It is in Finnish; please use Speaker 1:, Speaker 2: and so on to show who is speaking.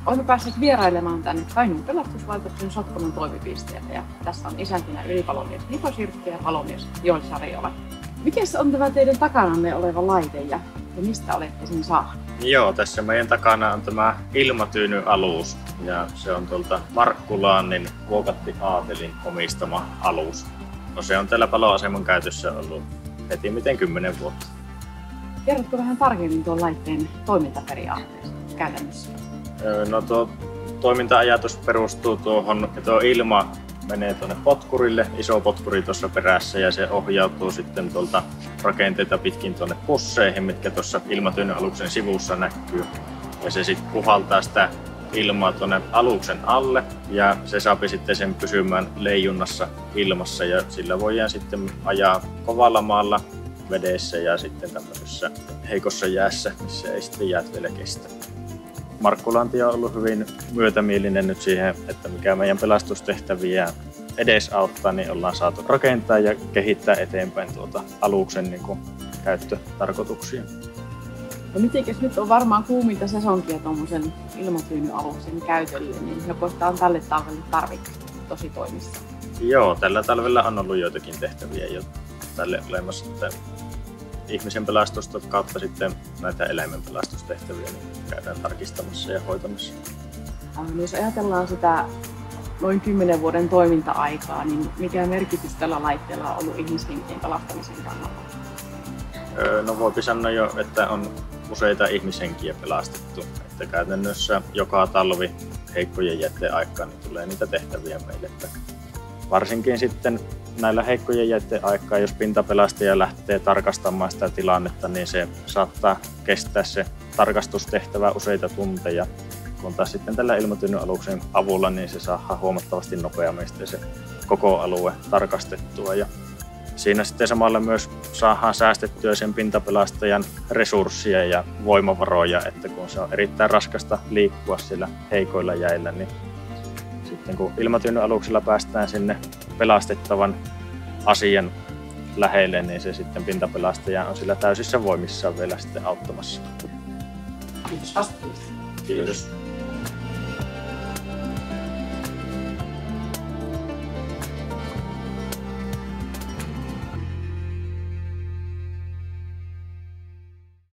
Speaker 1: Olemme päässeet vierailemaan tänne Kainuun pelastuslaitoksen Sotkamon toimipisteelle ja tässä on isäntinä ylipalomies Niko Sirkki ja palomies Joel Sariola. Mikäs on tämä teidän takananne oleva laite ja mistä olette sen saaneet?
Speaker 2: Joo, tässä meidän takana on tämä ilmatyynyalus ja se on tuolta Markkulaanin Vuokatti Aatelin omistama alus. No se on täällä paloaseman käytössä ollut heti miten 10 vuotta.
Speaker 1: Kerrotko vähän tarkemmin tuon laitteen toimintaperiaatteesta käytännössä?
Speaker 2: No tuo toiminta-ajatus perustuu tuohon, että tuo ilma menee tuonne potkurille, iso potkuri tuossa perässä ja se ohjautuu sitten tuolta rakenteita pitkin tuonne pusseihin, mitkä tuossa ilmatyynyaluksen sivussa näkyy. Ja se sitten puhaltaa sitä ilmaa tuonne aluksen alle ja se saapi sitten sen pysymään leijunnassa ilmassa ja sillä voidaan sitten ajaa kovalla maalla vedessä ja sitten tämmöisessä heikossa jäässä, missä ei sitten jäät vielä kestä. Markkulanti on ollut hyvin myötämielinen nyt siihen, että mikä meidän pelastustehtäviä edesauttaa, niin ollaan saatu rakentaa ja kehittää eteenpäin tuota aluksen käyttötarkoituksia.
Speaker 1: No mitenkäs nyt on varmaan kuuminta sesonkia tuommoisen ilmatyynyaluksen käytölle, niin joko sitä on tälle talvelle tarvittu tosi toimissa?
Speaker 2: Joo, tällä talvella on ollut joitakin tehtäviä jo tälle olemassa, että ihmisen pelastusta kautta sitten näitä eläimen pelastustehtäviä niin käydään tarkistamassa ja hoitamassa.
Speaker 1: Jos ajatellaan sitä noin 10 vuoden toiminta-aikaa, niin mikä merkitys tällä laitteella on ollut ihmishenkien pelastamisen kannalta?
Speaker 2: No voipi sanoa jo, että on useita ihmishenkiä pelastettu. Että käytännössä joka talvi heikkojen jätteen aikaan niin tulee niitä tehtäviä meille. Varsinkin sitten näillä heikkojen jätteen aikaa, jos pintapelastaja lähtee tarkastamaan sitä tilannetta, niin se saattaa kestää se tarkastustehtävä useita tunteja. Kun taas sitten tällä ilmatyynyaluksen avulla, niin se saa huomattavasti nopeammin se koko alue tarkastettua. Ja siinä sitten samalla myös saadaan säästettyä sen pintapelastajan resursseja ja voimavaroja, että kun se on erittäin raskasta liikkua siellä heikoilla jäillä, niin sitten kun ilmatyynyaluksella päästään sinne pelastettavan asian lähelle, niin se sitten pintapelastaja on sillä täysissä voimissaan vielä sitten auttamassa.
Speaker 1: Kiitos vastuusta.
Speaker 2: Kiitos.